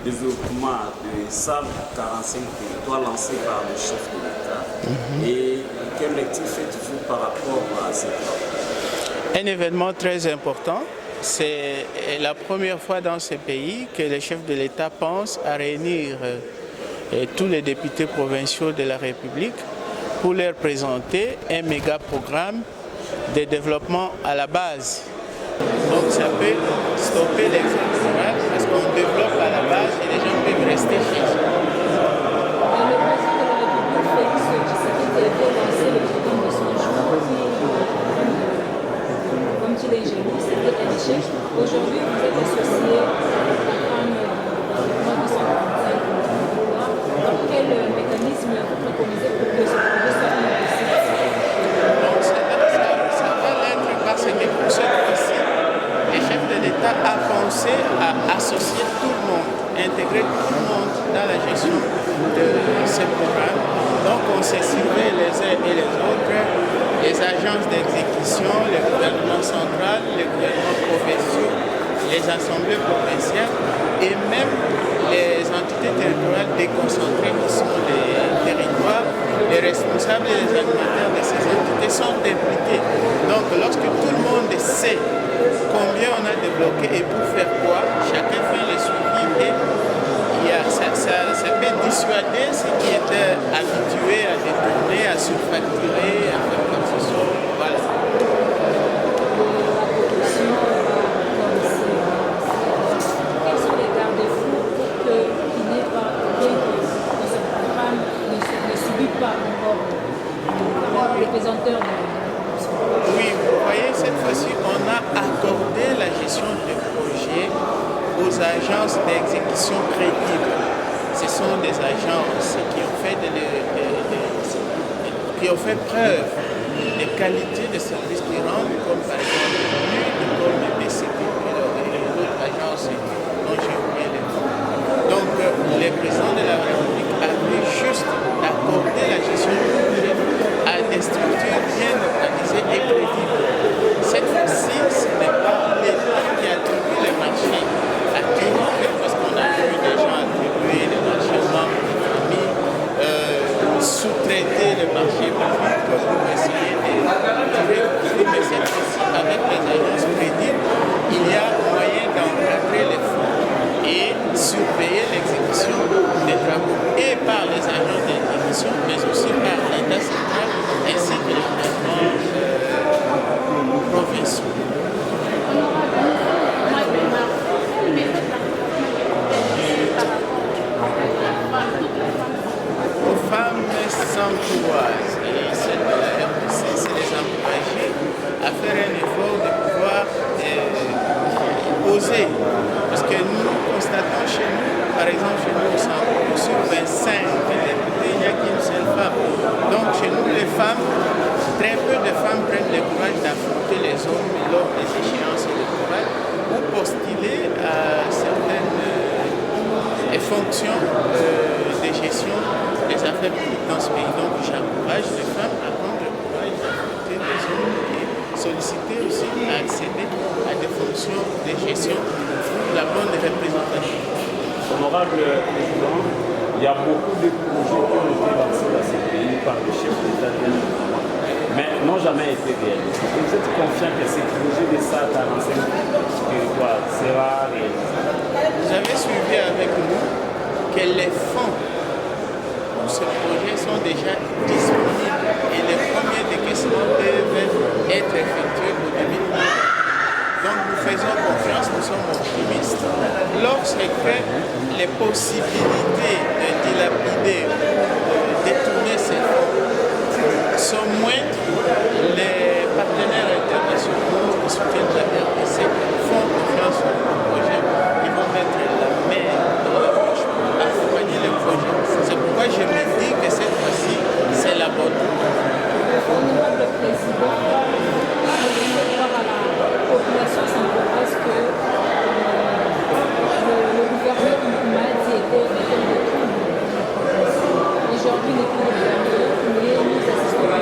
développement de SAM 45 territoires lancé par le chef de l'État. Et quel lecture faites-vous par rapport à ces travaux? Un événement très important. C'est la première fois dans ce pays que le chef de l'État pense à réunir tous les députés provinciaux de la République pour leur présenter un méga programme de développement à la base. Donc ça peut stopper l'exode rural parce qu'on développe à la base et les gens peuvent rester chez eux. Le président de la République, Félix Tshisekedi, avait lancé le programme de son choix. Comme tu l'as dit, c'était un échec. Aujourd'hui, vous êtes associé au programme de développement de 145 territoires. Donc quel mécanisme vous préconisez pour que ce projet soit un réussite? Donc ça va l'être parce que pour cette fois-ci, le chef de l'État a pensé à associer tout le monde, intégrer tout le monde dans la gestion de ce programme. Donc on s'est servi les uns et les autres, les agences d'exécution, le gouvernement central, les gouvernements provinciaux, les assemblées provinciales et même les entités territoriales déconcentrées qui sont les territoires, les responsables et les animateurs de ces entités sont impliqués. Donc lorsque tout le monde sait combien on a débloqué et pour faire quoi, chacun fait le suivi et ça peut dissuader ceux qui étaient habitués à détourner, à surfacturer, à faire comme ce soit. Voilà. Quels sont les garde-fous pour qu'il n'ait pas que ce programme ne subit pas encore les pesanteurs de Oui, vous voyez, cette fois-ci, on a accordé la gestion des projets aux agences d'exécution crédibles. Ce sont des agences qui ont fait preuve de qualité de services qu'ils rendent, comme par exemple l'UNID, comme le BCP et l'autre agence dont j'ai oublié le nom. Donc, le président de la République a vu juste d'accorder la gestion du projet à des structures bien organisées et crédibles. Cette fois-ci, ce n'est pas l'État qui attribue les marchés à qui on fait, parce qu'on a vu des gens attribuer les marchés aux membres de famille, sous-traiter les marchés publics pour essayer de trouver. Mais cette fois-ci, avec les agences crédibles, il y a moyen d'encadrer les fonds et surveiller l'exécution des travaux et par les agents d'exécution, mais aussi par l'État central ainsi que les gouvernements provinciaux. Aux femmes sans-pouvoirs, et celles de la RDC, c'est les encourager à faire un effort de pouvoir oser. Parce que nous constatons chez nous, par exemple chez nous au centre, sur 25 députés, il n'y a qu'une seule femme. Donc chez nous, les femmes, très peu de femmes prennent le courage d'affronter les hommes lors des échéances électorales ou postuler à certaines fonctions de gestion des affaires publiques dans ce pays. Donc j'encourage les femmes à prendre le courage d'affronter les hommes et solliciter aussi à accéder à des fonctions de gestion pour la bonne représentation. Honorable Président, il y a beaucoup de projets qui ont été lancés dans ce pays par le chef d'État, mais n'ont jamais été réalisés. Vous êtes confiant que ces projets de ça 45 territoires sera réalisé? Vous avez suivi avec nous que les fonds pour ce projet sont déjà disponibles et les premiers décaissements peuvent être effectués au début de l'année. Donc nous faisons confiance, nous sommes optimistes. Lorsque les possibilités de dilapider, de détourner ces fonds sont moindres, les partenaires internationaux qui soutiennent la RDC font confiance au projet. Ils vont mettre la main dans la poche pour accompagner le projet. C'est pourquoi je me dis que cette fois-ci, c'est la bonne. Honorable Président, la population s'intéresse que le gouvernement Nkoumadi était de troubles. Aujourd'hui, n'est plus le gouvernement, mais nous assistons à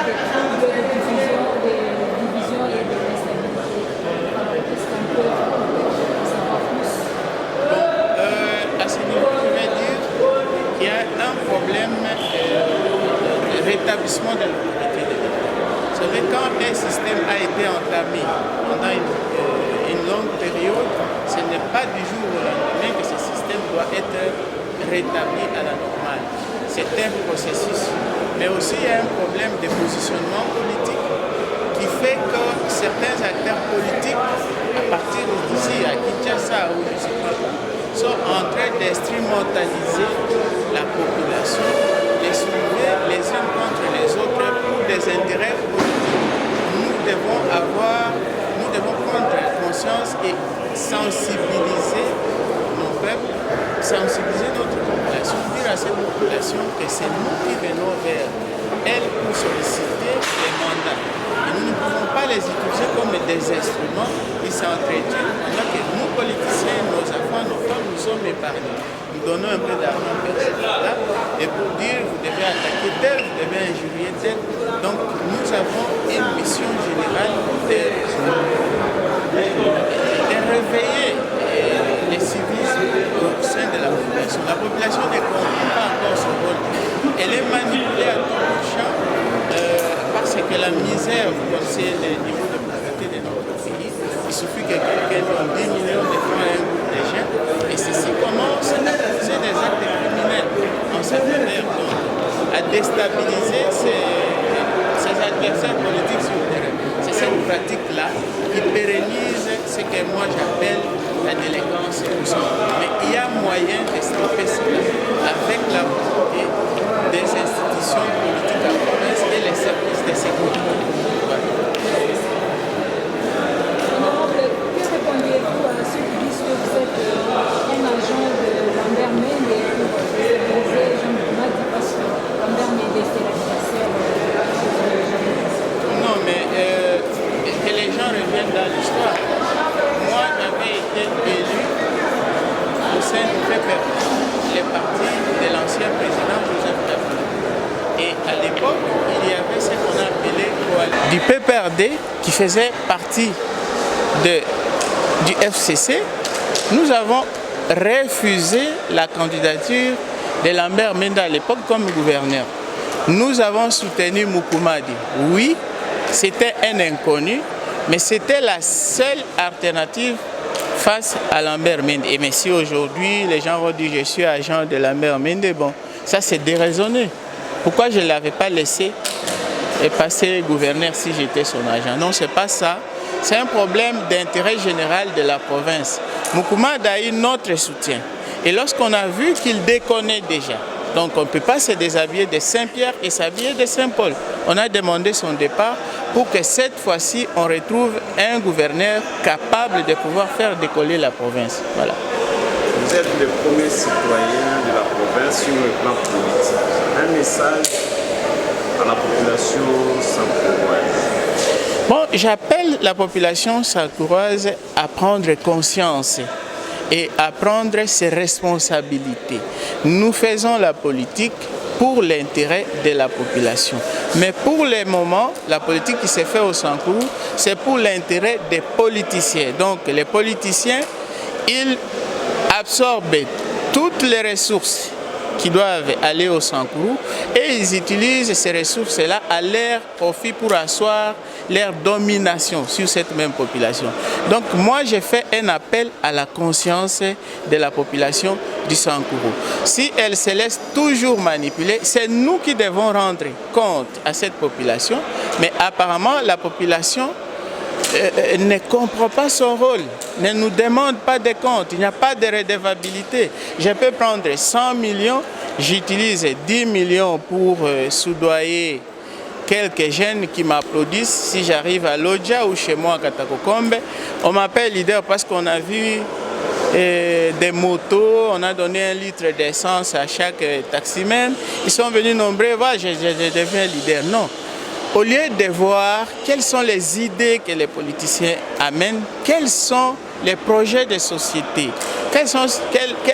des troubles de division et de l'instabilité. Qu'est-ce qu'on peut savoir plus? rétablissement de l'autorité de l'État. Vous savez, quand un système a été entamé pendant une longue période, ce n'est pas du jour au lendemain que ce système doit être rétabli à la normale. C'est un processus. Mais aussi, il y a un problème de positionnement politique qui fait que certains acteurs politiques, à partir d'ici, à Kinshasa ou je ne sais pas où, sont en train d'instrumentaliser la population, les soulever les uns contre les autres pour des intérêts politiques. Nous devons prendre conscience et sensibiliser nos peuples, sensibiliser notre population, dire à cette population que c'est nous qui venons vers elle pour solliciter les mandats. Et nous ne pouvons pas les utiliser comme des instruments qui s'entretiennent, alors que nous, politiciens, nos enfants, nos femmes, nous sommes épargnés. Nous donnons un peu d'argent pour cet État et pour dire vous devez attaquer tel, vous devez injurier tel. Donc nous avons une mission générale de réveiller les civismes au sein de la population. La population ne comprend pas encore son rôle. Elle est manipulée à tout bout de champ parce que la misère, vous connaissez le niveau de pauvreté de notre pays. Il suffit que quelqu'un donne 10 millions de francs à un groupe de jeunes et ceci commence à poser des actes criminels en sa faveur, à déstabiliser ses adversaires politiques sur le terrain. C'est cette pratique-là qui pérennise ce que moi j'appelle la délinquance. Mais il y a moyen de stopper cela avec la volonté des institutions politiques à province et les services de sécurité. Honorable, que répondez-vous à ceux qui disent que vous êtes un agent de Lambert Mende pour stabiliser Jean Moukuma parce que Lambert Mende était l'adversaire Non, mais que les gens reviennent dans l'histoire. Moi, j'avais été élu au sein du PPRD, le parti de l'ancien président Joseph Kabila. Et à l'époque, il y avait ce qu'on appelait du PPRD qui faisait partie du FCC. Nous avons refusé la candidature de Lambert Mende à l'époque comme gouverneur. Nous avons soutenu Moukoumadi. Oui, c'était un inconnu, mais c'était la seule alternative face à Lambert Mende. Et mais si aujourd'hui les gens vont dire je suis agent de Lambert Mende, bon, ça c'est déraisonné. Pourquoi je ne l'avais pas laissé passer gouverneur si j'étais son agent? Non, ce n'est pas ça. C'est un problème d'intérêt général de la province. Moukoumadi a eu notre soutien. Et lorsqu'on a vu qu'il déconnait déjà, donc on ne peut pas se déshabiller de Saint-Pierre et s'habiller de Saint-Paul. On a demandé son départ pour que cette fois-ci, on retrouve un gouverneur capable de pouvoir faire décoller la province. Voilà. Vous êtes le premier citoyen de la province sur le plan politique. Un message à la population sankouroise. Bon, j'appelle la population sankouroise à prendre conscience et à prendre ses responsabilités. Nous faisons la politique pour l'intérêt de la population. Mais pour le moment, la politique qui s'est faite au Sankourou, c'est pour l'intérêt des politiciens. Donc les politiciens, ils absorbent toutes les ressources qui doivent aller au Sankourou et ils utilisent ces ressources-là à leur profit pour asseoir leur domination sur cette même population. Donc moi, j'ai fait un appel à la conscience de la population du Sankourou. Si elle se laisse toujours manipuler, c'est nous qui devons rendre compte à cette population, mais apparemment la population ne comprend pas son rôle, ne nous demande pas de compte, il n'y a pas de redevabilité. Je peux prendre 100 millions, j'utilise 10 millions pour soudoyer quelques jeunes qui m'applaudissent si j'arrive à Lodja ou chez moi à Katakokombe. On m'appelle leader parce qu'on a vu des motos, on a donné 1 litre d'essence à chaque taximène. Ils sont venus nombreux, voilà, je deviens leader. Non. Au lieu de voir quelles sont les idées que les politiciens amènent, quels sont les projets de société, quels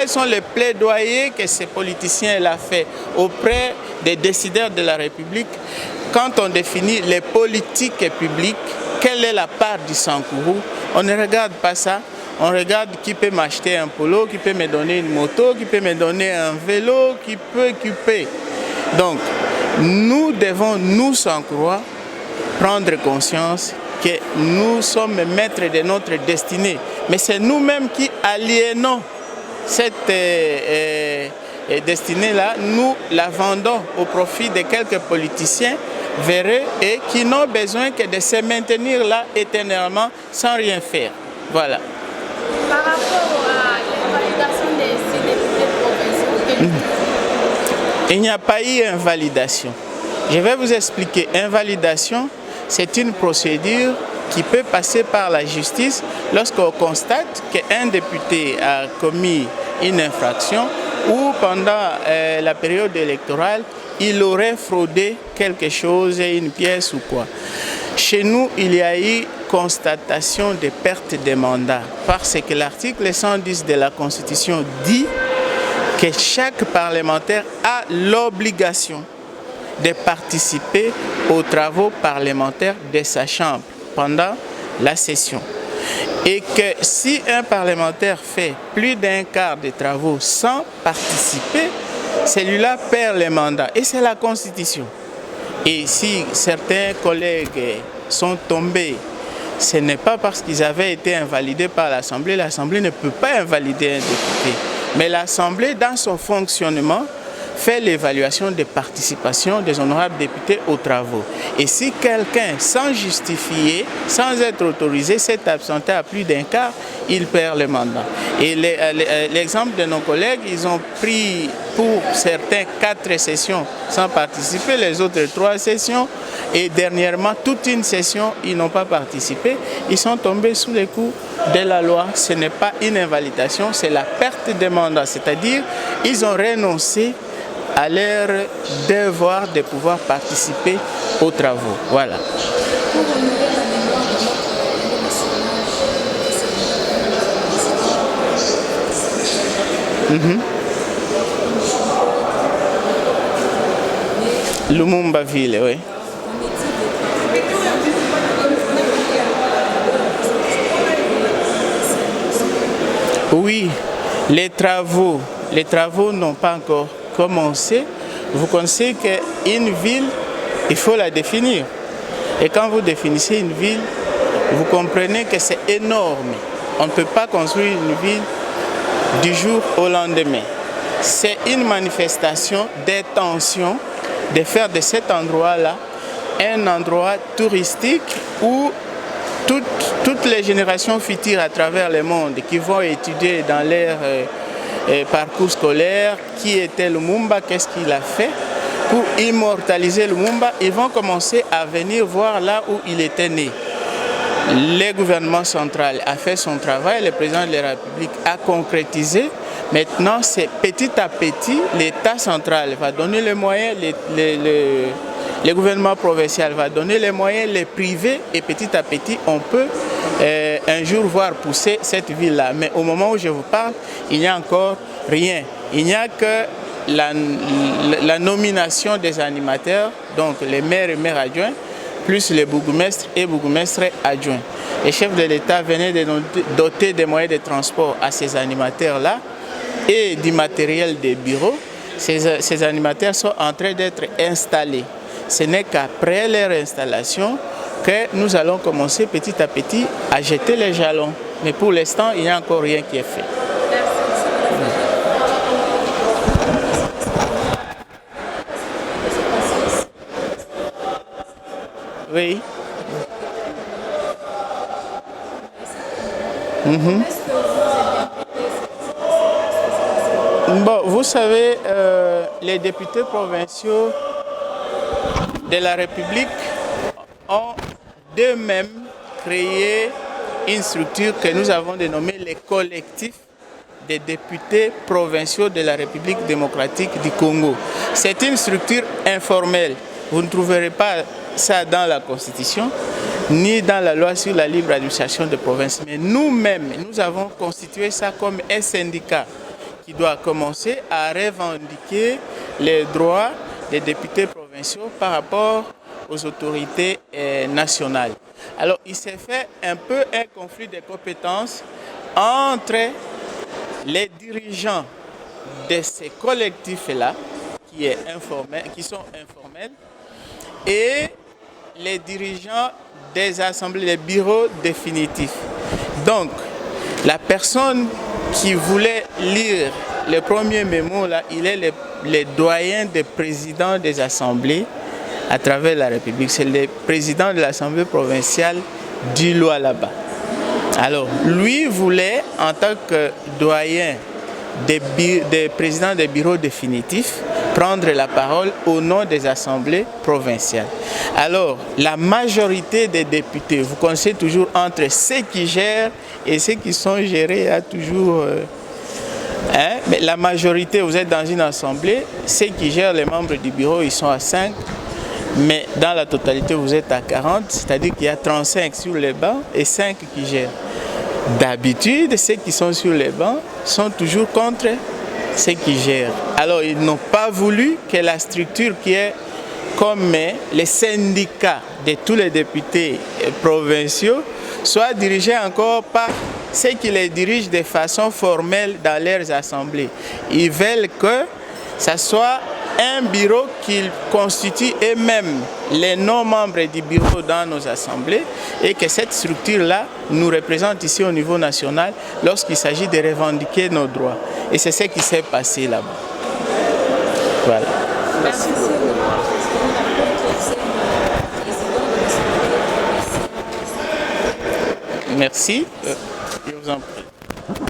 sont les plaidoyers que ces politiciens ont fait auprès des décideurs de la République, quand on définit les politiques publiques, quelle est la part du Sankourou, on ne regarde pas ça. On regarde qui peut m'acheter un polo, qui peut me donner une moto, qui peut me donner un vélo, qui peut occuper. Donc, nous devons, nous sans croire, prendre conscience que nous sommes maîtres de notre destinée. Mais c'est nous-mêmes qui aliénons cette destinée-là, nous la vendons au profit de quelques politiciens véreux et qui n'ont besoin que de se maintenir là éternellement sans rien faire. Voilà. Par rapport à l'invalidation des députés provinciaux, il n'y a pas eu invalidation. Je vais vous expliquer. Invalidation, c'est une procédure qui peut passer par la justice lorsqu'on constate qu'un député a commis une infraction ou pendant la période électorale, il aurait fraudé quelque chose, une pièce ou quoi. Chez nous, il y a eu constatation de perte de mandat parce que l'article 110 de la Constitution dit que chaque parlementaire a l'obligation de participer aux travaux parlementaires de sa chambre pendant la session. Et que si un parlementaire fait plus d'un quart des travaux sans participer, celui-là perd le mandat. Et c'est la Constitution. Et si certains collègues sont tombés, ce n'est pas parce qu'ils avaient été invalidés par l'Assemblée. L'Assemblée ne peut pas invalider un député. Mais l'Assemblée, dans son fonctionnement, fait l'évaluation des participations des honorables députés aux travaux. Et si quelqu'un, sans justifier, sans être autorisé, s'est absenté à plus d'un quart, il perd le mandat. Et l'exemple de nos collègues, ils ont pris pour certains 4 sessions sans participer, les autres 3 sessions, et dernièrement, toute une session, ils n'ont pas participé. Ils sont tombés sous les coups de la loi. Ce n'est pas une invalidation, c'est la perte de mandat. C'est-à-dire, ils ont renoncé à leur devoir de pouvoir participer aux travaux. Voilà. Lumumba Ville, oui. Oui, les travaux n'ont pas encore commencé. Vous connaissez qu'une ville, il faut la définir. Et quand vous définissez une ville, vous comprenez que c'est énorme. On ne peut pas construire une ville du jour au lendemain. C'est une manifestation d'intention de faire de cet endroit-là un endroit touristique où toutes les générations futures à travers le monde qui vont étudier dans leur parcours scolaire qui était Lumumba, qu'est-ce qu'il a fait pour immortaliser Lumumba, ils vont commencer à venir voir là où il était né. Le gouvernement central a fait son travail, le président de la République a concrétisé. Maintenant, c'est petit à petit, l'État central va donner les moyens, le gouvernement provincial va donner les moyens, les privés, et petit à petit, on peut un jour voir pousser cette ville-là. Mais au moment où je vous parle, il n'y a encore rien. Il n'y a que la nomination des animateurs, donc les maires et maires adjoints, plus les bourgmestres et bourgmestres adjoints. Les chefs de l'État venaient de doter des moyens de transport à ces animateurs-là et du matériel des bureaux. Ces animateurs sont en train d'être installés. Ce n'est qu'après leur installation que nous allons commencer petit à petit à jeter les jalons. Mais pour l'instant, il n'y a encore rien qui est fait. Oui. Bon, vous savez, les députés provinciaux de la République ont d'eux-mêmes créé une structure que nous avons dénommée les collectifs des députés provinciaux de la République démocratique du Congo. C'est une structure informelle. Vous ne trouverez pas ça dans la Constitution, ni dans la loi sur la libre administration des provinces. Mais nous-mêmes, nous avons constitué ça comme un syndicat qui doit commencer à revendiquer les droits des députés provinciaux par rapport aux autorités nationales. Alors, il s'est fait un peu un conflit de compétences entre les dirigeants de ces collectifs-là, qui sont informels, et les dirigeants des assemblées, les bureaux définitifs. Donc, la personne qui voulait lire le premier mémo, là, il est le doyen des présidents des assemblées à travers la République. C'est le président de l'Assemblée provinciale du Lualaba. Alors, lui voulait, en tant que doyen des présidents des bureaux définitifs, prendre la parole au nom des assemblées provinciales. Alors, la majorité des députés, vous connaissez toujours entre ceux qui gèrent et ceux qui sont gérés, il y a toujours... mais la majorité, vous êtes dans une assemblée, ceux qui gèrent les membres du bureau, ils sont à 5, mais dans la totalité, vous êtes à 40, c'est-à-dire qu'il y a 35 sur les bancs et 5 qui gèrent. D'habitude, ceux qui sont sur les bancs sont toujours contre ceux qui gèrent. Alors, ils n'ont pas voulu que la structure qui est comme les syndicats de tous les députés provinciaux soit dirigée encore par ceux qui les dirigent de façon formelle dans leurs assemblées. Ils veulent que ce soit un bureau qu'ils constituent eux-mêmes les non-membres du bureau dans nos assemblées et que cette structure-là nous représente ici au niveau national lorsqu'il s'agit de revendiquer nos droits. Et c'est ce qui s'est passé là-bas. Voilà. Merci. Je vous en prie.